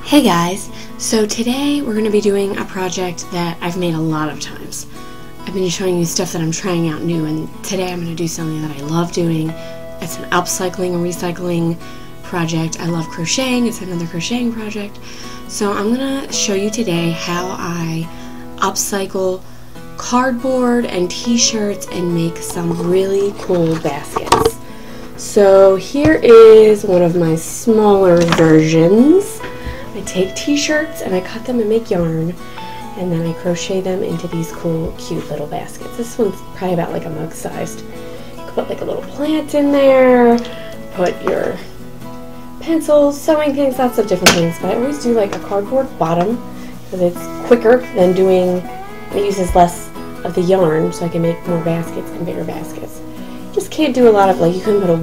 Hey guys, so today we're going to be doing a project that I've made a lot of times. I've been showing you stuff that I'm trying out new, and today I'm going to do something that I love doing. It's an upcycling and recycling project. I love crocheting. It's another crocheting project. So I'm going to show you today how I upcycle cardboard and t-shirts and make some really cool baskets. So here is one of my smaller versions. I take t-shirts and I cut them and make yarn, and then I crochet them into these cool, cute little baskets. This one's probably about like a mug sized. You can put like a little plant in there, put your pencils, sewing things, lots of different things. But I always do like a cardboard bottom because it's quicker than doing, it uses less of the yarn, so I can make more baskets and bigger baskets. You just can't do a lot of, like, you couldn't put a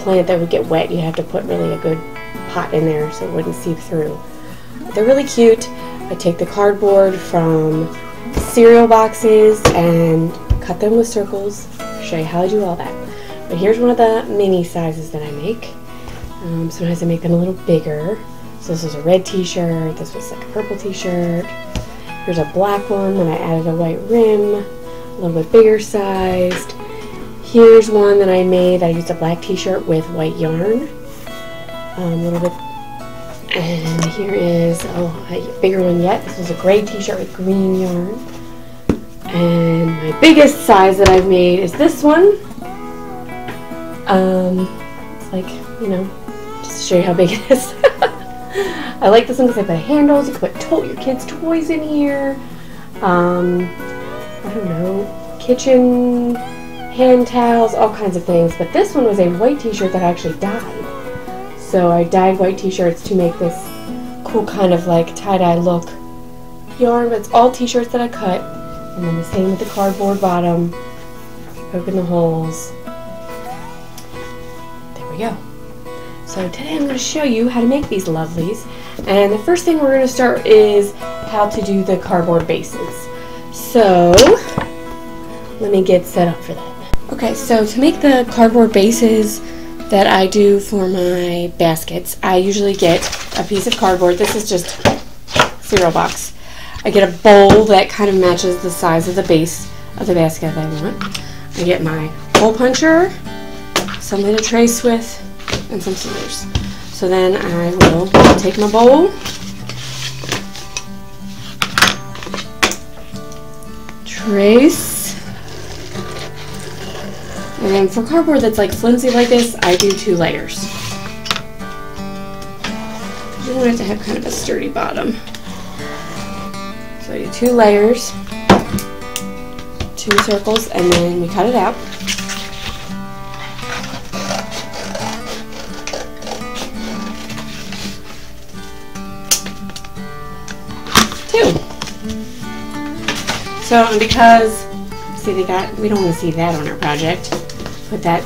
plant that would get wet. You have to put really a good pot in there so it wouldn't seep through. But they're really cute. I take the cardboard from cereal boxes and cut them with circles. I'll show you how I do all that. But here's one of the mini sizes that I make. Sometimes I make them a little bigger. So this was a red t-shirt, this was like a purple t-shirt. Here's a black one that I added a white rim, a little bit bigger sized. Here's one that I made. I used a black t-shirt with white yarn. A little bit, and here is a bigger one yet. This is a gray t-shirt with green yarn. And my biggest size that I've made is this one. It's like, you know, just to show you how big it is. I like this one because I put handles. You can put your kids' toys in here. I don't know, kitchen hand towels, all kinds of things. But this one was a white t-shirt that I actually dyed. So I dyed white t-shirts to make this cool kind of like tie-dye look yarn, but it's all t-shirts that I cut. And then the same with the cardboard bottom. Poke in the holes. There we go. So today I'm going to show you how to make these lovelies. And the first thing we're going to start is how to do the cardboard bases. So let me get set up for that. Okay, so to make the cardboard bases that I do for my baskets, I usually get a piece of cardboard. This is just cereal box. I get a bowl that kind of matches the size of the base of the basket that I want. I get my hole puncher, something to trace with, and some scissors. So then I will take my bowl, trace. And then for cardboard that's like flimsy like this, I do 2 layers. You want it to have kind of a sturdy bottom. So I do 2 layers, 2 circles, and then we cut it out. So because, see, we don't want to see that on our project. Put that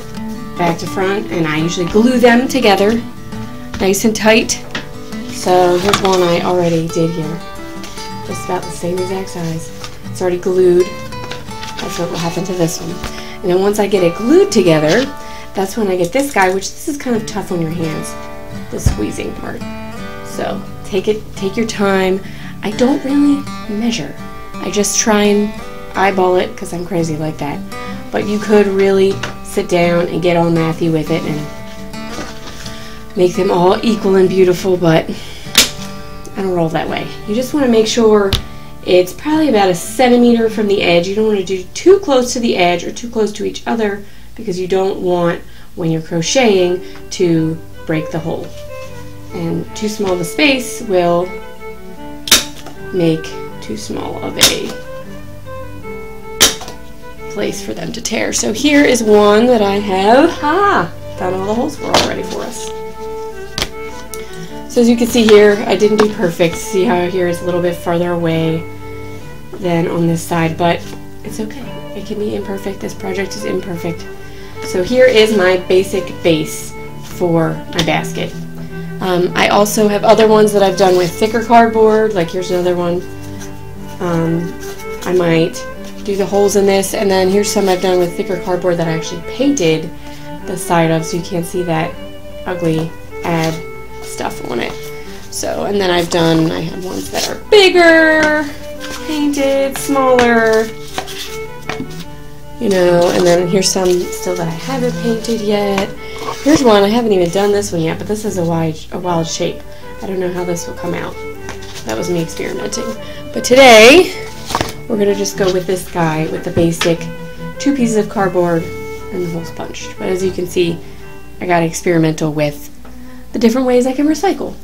back to front, and I usually glue them together nice and tight. So here's one I already did here. Just about the same exact size. It's already glued. That's what will happen to this one. And then once I get it glued together, that's when I get this guy, which this is kind of tough on your hands, the squeezing part. So take your time. I don't really measure. I just try and eyeball it because I'm crazy like that. But you could really sit down and get all mathy with it and make them all equal and beautiful, but I don't roll that way. You just want to make sure it's probably about 1 centimeter from the edge. You don't want to do too close to the edge or too close to each other because you don't want, when you're crocheting, to break the hole. And too small of a space will make too small of a place for them to tear. So here is one that I have found all the holes for already for us. So as you can see here, I didn't do perfect. See how here is a little bit farther away than on this side, but it's okay. It can be imperfect. This project is imperfect. So here is my basic base for my basket. I also have other ones that I've done with thicker cardboard. Like here's another one. I might do the holes in this, and then here's some I've done with thicker cardboard that I actually painted the side of, so you can't see that ugly ad stuff on it. So, and then I have ones that are bigger, painted, smaller, you know, and then here's some still that I haven't painted yet. Here's one, I haven't even done this one yet, but this is a wild shape. I don't know how this will come out. That was me experimenting. But today, we're going to just go with this guy with the basic 2 pieces of cardboard and the holes punched. But as you can see, I got experimental with the different ways I can recycle.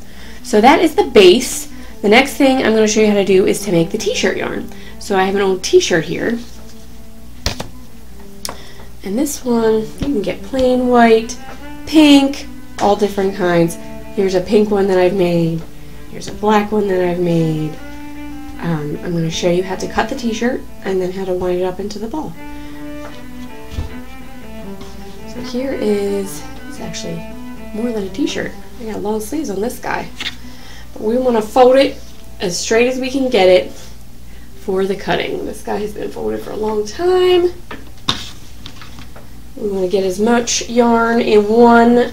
So that is the base. The next thing I'm going to show you how to do is to make the t-shirt yarn. So I have an old t-shirt here. And this one, you can get plain white, pink, all different kinds. Here's a pink one that I've made. Here's a black one that I've made. I'm going to show you how to cut the t-shirt and then how to wind it up into the ball. So here it's actually more than a t-shirt. I got long sleeves on this guy. But we want to fold it as straight as we can get it for the cutting. This guy has been folded for a long time. We want to get as much yarn in one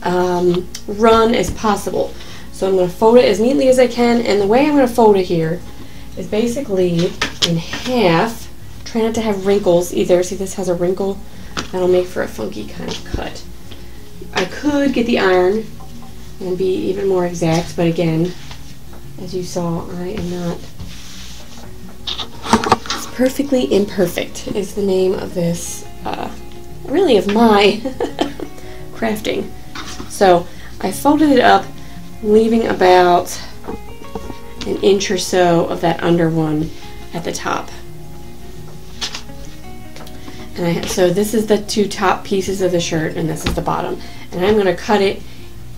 run as possible. So I'm going to fold it as neatly as I can, and the way I'm going to fold it here is basically in half. Try not to have wrinkles either. See, this has a wrinkle. That'll make for a funky kind of cut. I could get the iron and be even more exact, but again, as you saw, I am not. It's perfectly imperfect is the name of this, really of my crafting. So I folded it up, leaving about an inch or so of that under one at the top. And so this is the 2 top pieces of the shirt, and this is the bottom. And I'm going to cut it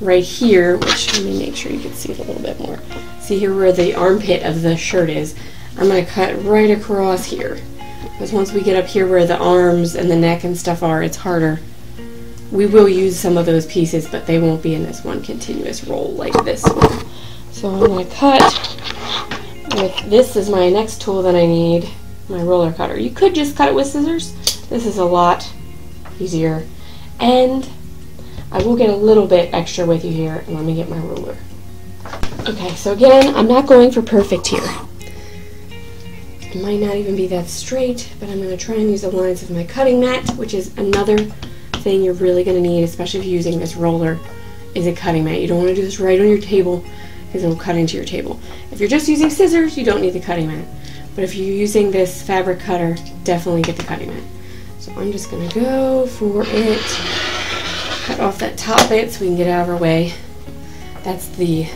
right here, which let me make sure you can see it a little bit more. See here where the armpit of the shirt is? I'm going to cut right across here. Because once we get up here where the arms and the neck and stuff are, it's harder. We will use some of those pieces, but they won't be in this one continuous roll like this one. So I'm going to cut with, this is my next tool that I need, my roller cutter. You could just cut it with scissors. This is a lot easier. And I will get a little bit extra with you here, and let me get my ruler. Okay, so again, I'm not going for perfect here. It might not even be that straight, but I'm going to try and use the lines of my cutting mat, which is another thing you're really going to need, especially if you're using this roller, is a cutting mat. You don't want to do this right on your table because it will cut into your table. If you're just using scissors, you don't need the cutting mat. But if you're using this fabric cutter, definitely get the cutting mat. So I'm just going to go for it. Cut off that top bit so we can get out of our way. That's the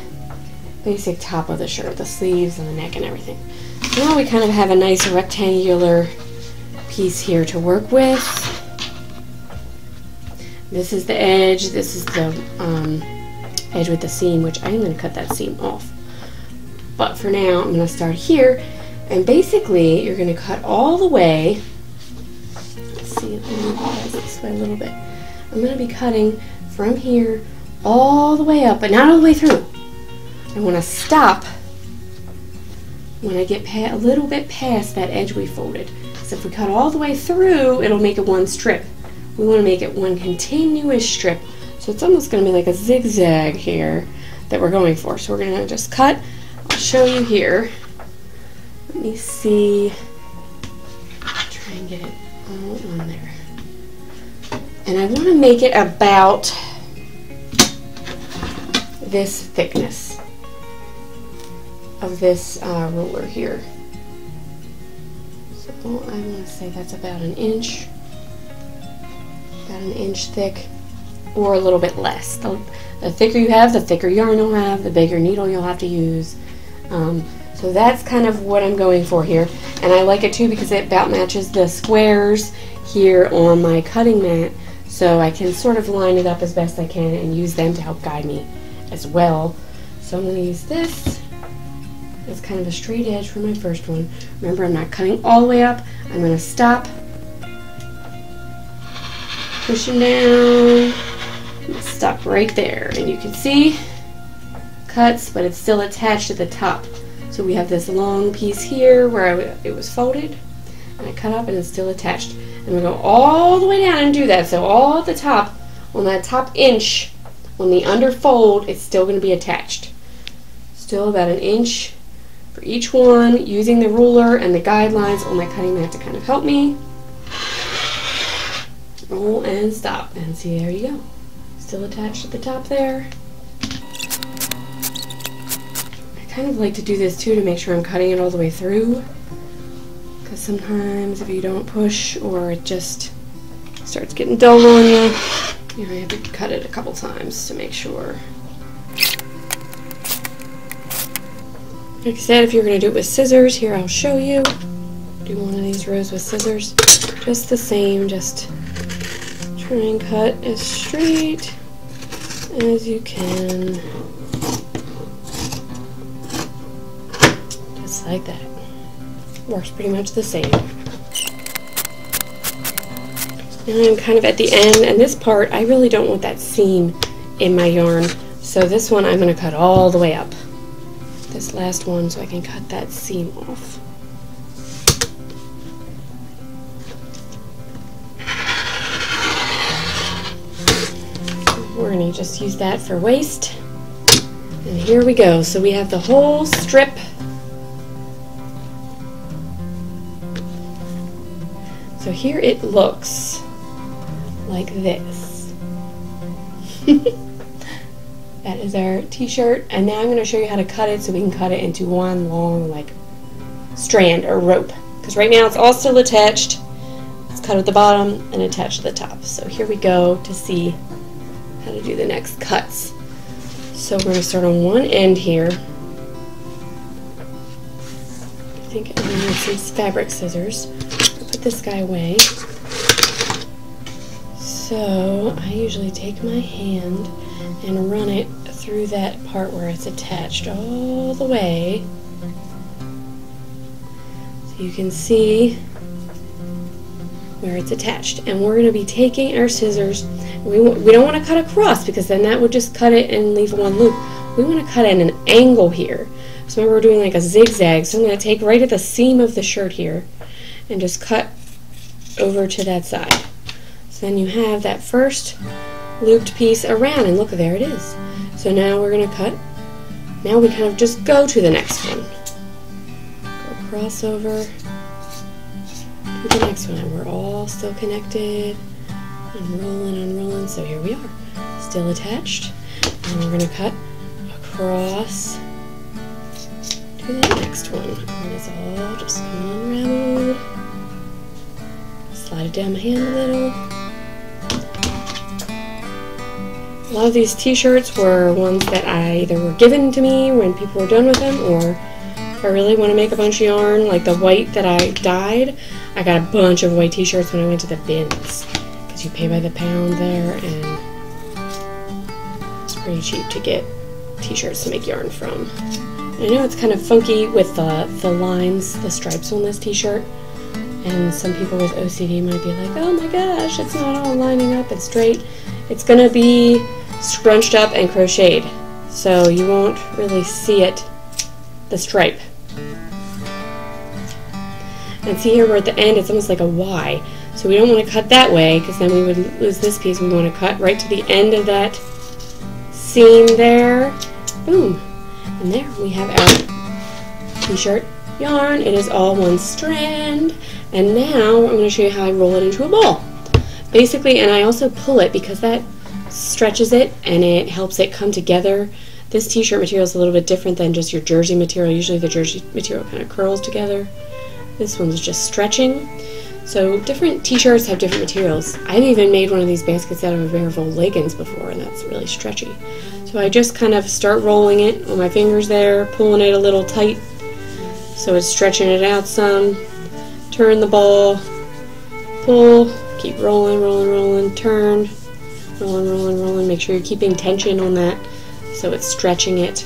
basic top of the shirt, the sleeves and the neck and everything. So now we kind of have a nice rectangular piece here to work with. This is the edge. This is the edge with the seam, which I'm going to cut that seam off. But for now, I'm going to start here. And basically, you're going to cut all the way. Let's see, let me move this way a little bit. I'm going to be cutting from here all the way up, but not all the way through. I want to stop when I get a little bit past that edge we folded. So if we cut all the way through, it'll make it one strip. We want to make it one continuous strip. So it's almost going to be like a zigzag here that we're going for. So we're going to just cut. I'll show you here. Let me see. Try and get it all on there. And I want to make it about this thickness of this ruler here. So I want to say that's about an inch thick, or a little bit less. The thicker you have, the thicker yarn you'll have, the bigger needle you'll have to use. So that's kind of what I'm going for here. And I like it too because it about matches the squares here on my cutting mat, so I can sort of line it up as best I can and use them to help guide me as well. So I'm going to use this as kind of a straight edge for my first one. Remember, I'm not cutting all the way up. I'm going to stop, pushing down, and stop right there. And you can see cuts, but it's still attached at the top. So we have this long piece here where it was folded, and I cut up and it's still attached. And we go all the way down and do that. So all at the top, on that top inch, on the underfold, it's still going to be attached. Still about 1 inch for each one, using the ruler and the guidelines on my cutting mat to kind of help me. Roll and stop, and see, there you go. Still attached at the top there. I kind of like to do this too to make sure I'm cutting it all the way through, because sometimes if you don't push or it just starts getting dull on you, you have to cut it a couple times to make sure. Like I said, if you're going to do it with scissors, here I'll show you. Do one of these rows with scissors. Just the same, just try and cut as straight as you can. Just like that. Works pretty much the same. Now I'm kind of at the end, and this part, I really don't want that seam in my yarn. So this one I'm going to cut all the way up. This last one, so I can cut that seam off. We're going to just use that for waste. And here we go. So we have the whole strip. So here it looks like this. That is our t-shirt, and now I'm going to show you how to cut it so we can cut it into one long like strand or rope, because right now it's all still attached. It's cut at the bottom and attached to the top. So here we go to see how to do the next cuts. So we're going to start on one end here. I think I'm going to use some fabric scissors. I'll put this guy away. So I usually take my hand and run it through that part where it's attached all the way, so you can see where it's attached. And we're going to be taking our scissors. We don't want to cut across, because then that would just cut it and leave one loop. We want to cut at an angle here. So remember, we're doing like a zigzag, so I'm going to take right at the seam of the shirt here and just cut over to that side. So then you have that first looped piece around, and look, there it is. So now we're going to cut. Now we kind of just go to the next one. Go cross over to the next one, and we're all still connected, unrolling, unrolling. So here we are, still attached, and we're going to cut across to the next one. And it's all just coming unraveled. Slide it down my hand a little. A lot of these t-shirts were ones that either were given to me when people were done with them, or if I really want to make a bunch of yarn, like the white that I dyed, I got a bunch of white t-shirts when I went to the bins, because you pay by the pound there, and it's pretty cheap to get t-shirts to make yarn from. And I know it's kind of funky with the lines, the stripes on this t-shirt, and some people with OCD might be like, oh my gosh, it's not all lining up and straight. It's going to be scrunched up and crocheted, so you won't really see it, the stripe. And see here, we're at the end, it's almost like a Y, so we don't want to cut that way, because then we would lose this piece. We want to cut right to the end of that seam there. Boom, and there we have our t-shirt yarn. It is all one strand, and now I'm going to show you how I roll it into a ball. Basically, and I also pull it because that stretches it and it helps it come together. This t-shirt material is a little bit different than just your jersey material. Usually the jersey material kind of curls together. This one's just stretching. So different t-shirts have different materials. I've even made one of these baskets out of a pair of old leggings before, and that's really stretchy. So I just kind of start rolling it with my fingers there, pulling it a little tight so it's stretching it out some. Turn the ball, pull, keep rolling, rolling, rolling, turn, rolling, rolling, rolling. Make sure you're keeping tension on that so it's stretching it.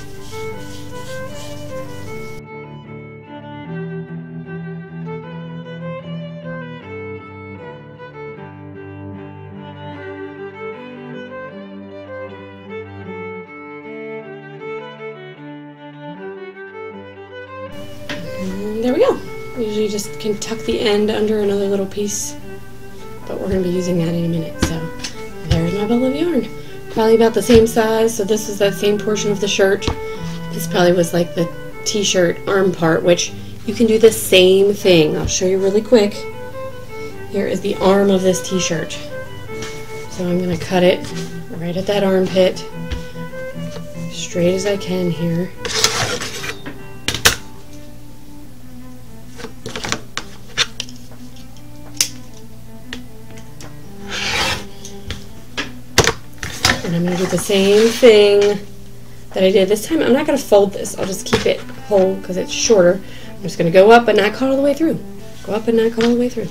And there we go. We usually just can tuck the end under another little piece, but we're going to be using that in a minute. So there's my ball of yarn. Probably about the same size, so this is that same portion of the shirt This probably was like the t-shirt arm part, which you can do the same thing. I'll show you really quick. Here is the arm of this t-shirt. So I'm going to cut it right at that armpit, straight as I can here. And I'm going to do the same thing that I did this time. I'm not going to fold this. I'll just keep it whole because it's shorter. I'm just going to go up but not cut all the way through. Go up and not cut all the way through.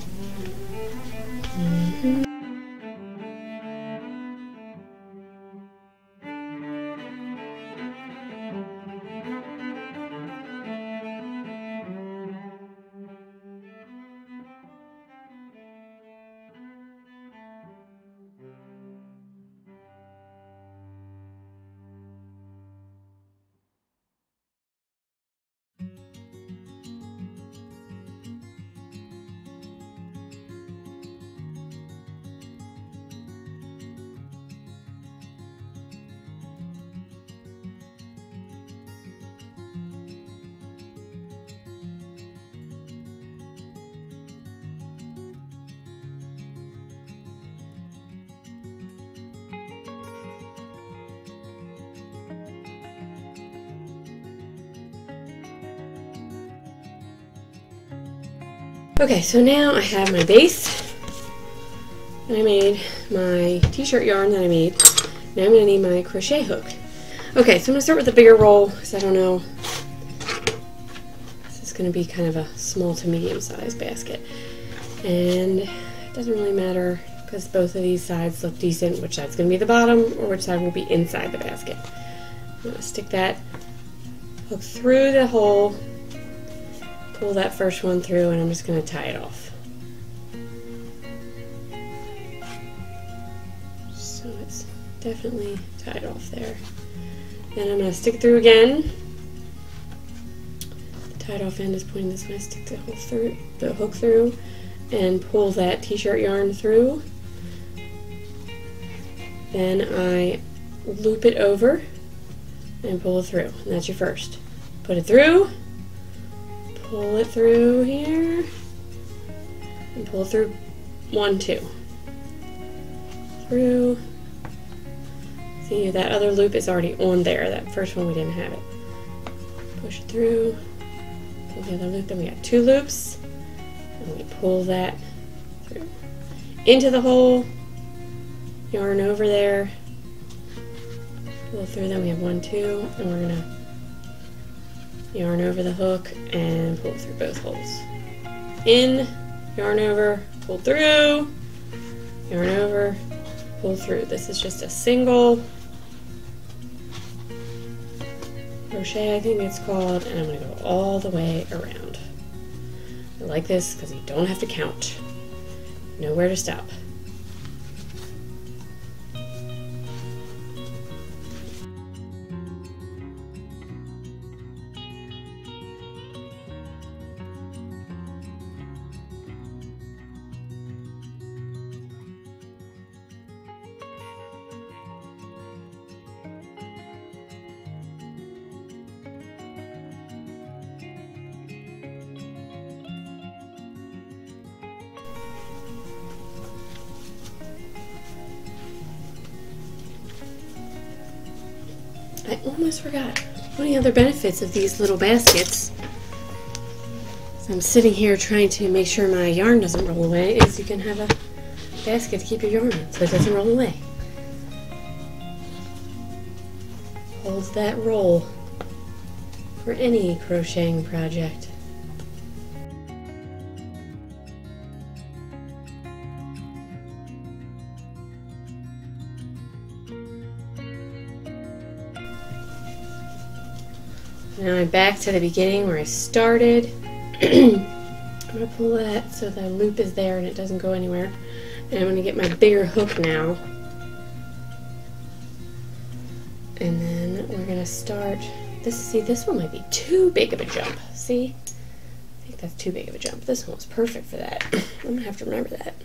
Okay, so now I have my base, and I made my t-shirt yarn that I made. Now I'm going to need my crochet hook. Okay, so I'm going to start with the bigger roll, because I don't know, this is going to be kind of a small to medium sized basket. And it doesn't really matter, because both of these sides look decent, which side's going to be the bottom, or which side will be inside the basket. I'm going to stick that hook through the hole, pull that first one through, and I'm just going to tie it off. So it's definitely tied off there. Then I'm going to stick through again. The tied off end is pointing this way. Stick the hook through and pull that t-shirt yarn through. Then I loop it over and pull it through. And that's your first. Put it through. Pull it through here, and pull through 1, 2. Through. See, that other loop is already on there. That first one we didn't have it. Push it through, pull the other loop, then we got 2 loops, and we pull that through. Into the hole, yarn over there, pull through, then we have 1, 2, and we're going to yarn over the hook and pull through both holes. In, yarn over, pull through, yarn over, pull through. This is just a single crochet, I think it's called, and I'm going to go all the way around. I like this because you don't have to count. You know where to stop. I almost forgot. One of the other benefits of these little baskets, so I'm sitting here trying to make sure my yarn doesn't roll away, is you can have a basket to keep your yarn in so it doesn't roll away. Holds that roll for any crocheting project. Now I'm back to the beginning where I started. I'm going to pull that so the loop is there and it doesn't go anywhere. And I'm going to get my bigger hook now. And then we're going to start this. See, this one might be too big of a jump. See? I think that's too big of a jump. This one was perfect for that. I'm going to have to remember that.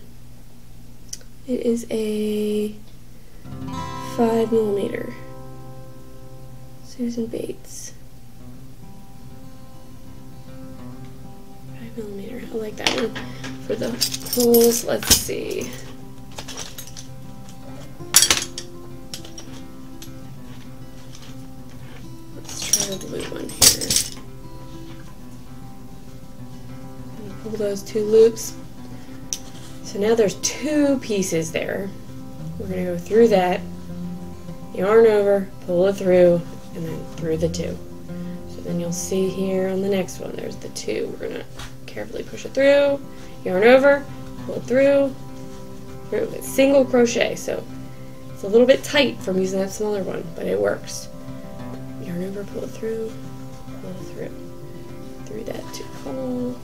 It is a 5mm Susan Bates. millimeter. I like that one. For the holes, let's see. Let's try the blue one here. Pull those 2 loops. So now there's 2 pieces there. We're going to go through that, yarn over, pull it through, and then through the 2. So then you'll see here on the next one, there's the 2. We're going to carefully push it through, yarn over, pull it through. It's single crochet, so it's a little bit tight from using that smaller one, but it works. Yarn over, pull it through that 2 hole.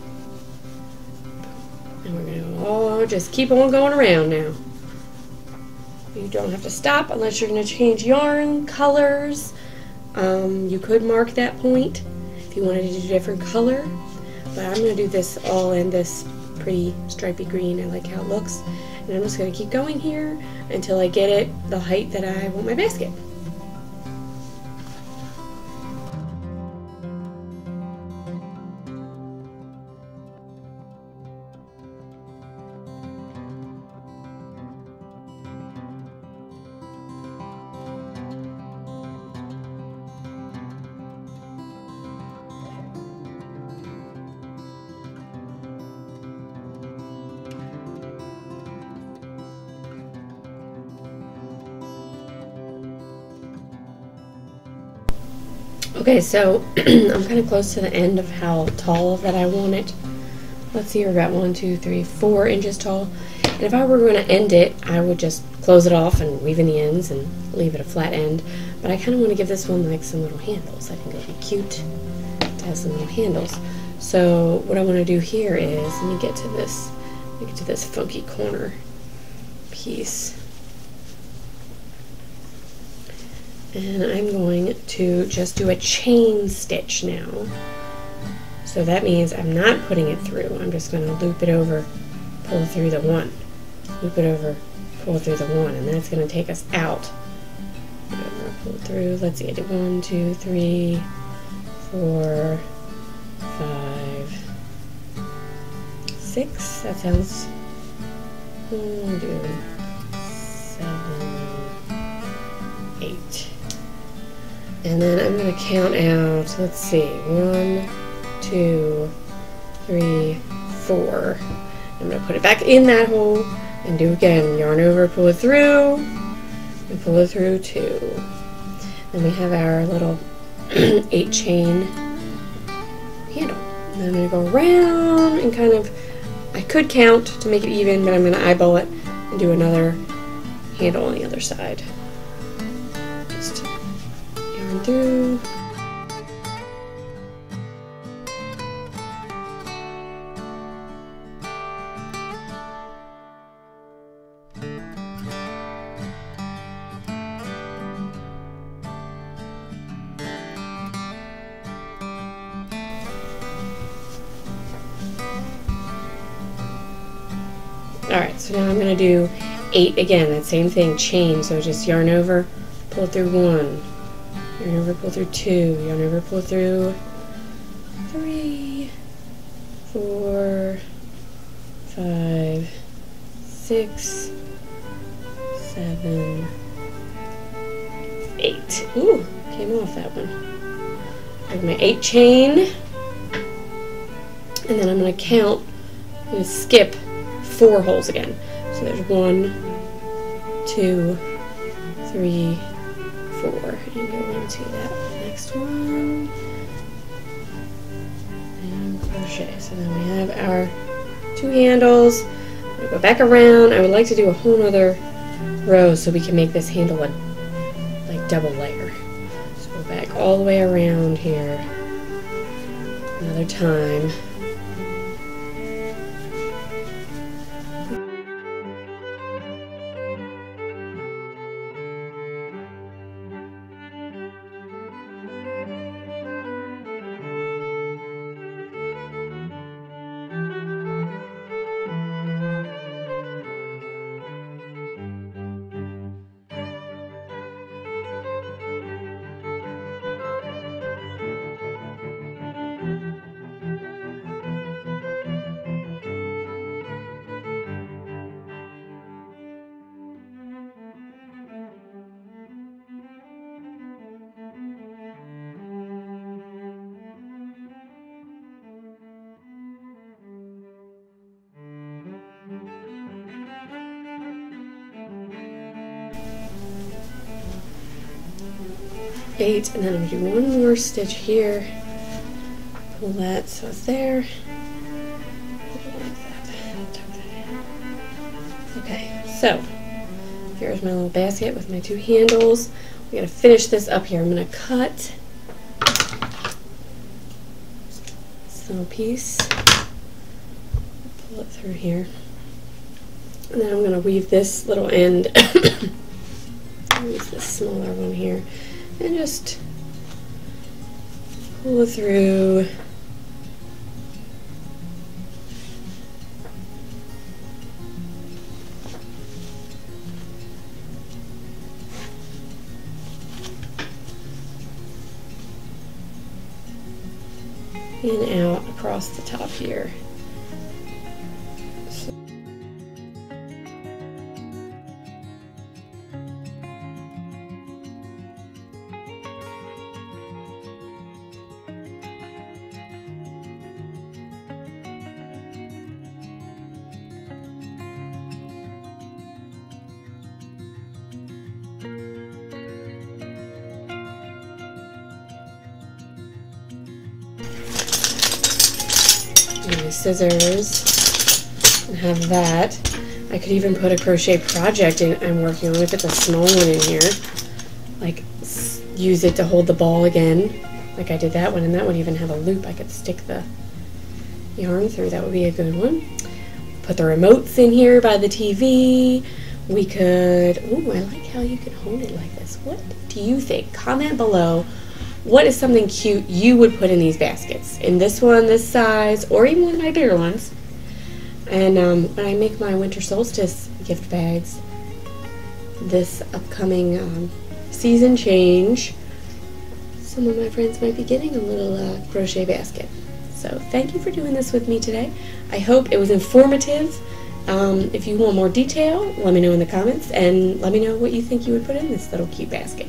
And we're going to just keep on going around now. You don't have to stop unless you're going to change yarn colors. You could mark that point if you wanted to do a different color. But I'm going to do this all in this pretty stripy green. I like how it looks. And I'm just going to keep going here until I get it the height that I want my basket. Okay, so I'm kind of close to the end of how tall that I want it. Let's see, we're about 1, 2, 3, 4 inches tall. And if I were going to end it, I would just close it off and weave in the ends and leave it a flat end. But I kind of want to give this one like some little handles. I think it would be cute to have some little handles. So what I want to do here is, let me get to this funky corner piece. And I'm going to just do a chain stitch now. So that means I'm not putting it through. I'm just going to loop it over, pull through the 1. Loop it over, pull through the 1. And that's going to take us out. Pull it through. Let's see, I did 1, 2, 3, 4, 5, 6. That sounds... I'm doing 7, 8. And then I'm going to count out, let's see, 1, 2, 3, 4. I'm going to put it back in that hole and do again. Yarn over, pull it through, and pull it through 2. Then we have our little 8 chain handle. And then I'm going to go around and kind of, I could count to make it even, but I'm going to eyeball it and do another handle on the other side. Just yarn through. Alright, so now I'm going to do 8 again, that same thing, chain, so just yarn over, pull through 1, yarn over, pull through 2, yarn over, pull through 3, 4, 5, 6, 7, 8. Ooh, came off that one. I have my 8 chain, and then I'm going to count, I'm going to skip 4 holes again. So there's 1, 2, 3, 4, and go into that next one, and crochet. So then we have our 2 handles. I'm gonna go back around. I would like to do a whole other row so we can make this handle a like double layer. So go back all the way around here another time. 8, and then I'm going to do one more stitch here. Pull that so it's there. Okay, so here's my little basket with my 2 handles. We gotta finish this up here. I'm gonna cut this little piece, pull it through here, and then I'm gonna weave this little end, use this smaller one here, and just pull it through. And out across the top here. My scissors and have that. I could even put a crochet project I'm working on if it's a small one in here. Like use it to hold the ball again, like I did that one, and that would even have a loop I could stick the yarn through. That would be a good one. Put the remotes in here by the TV. We could, ooh, I like how you can hold it like this. What do you think? Comment below. What is something cute you would put in these baskets? In this one, this size, or even one of my bigger ones. And when I make my winter solstice gift bags, this upcoming season change, some of my friends might be getting a little crochet basket. So thank you for doing this with me today. I hope it was informative. If you want more detail, let me know in the comments, and let me know what you think you would put in this little cute basket.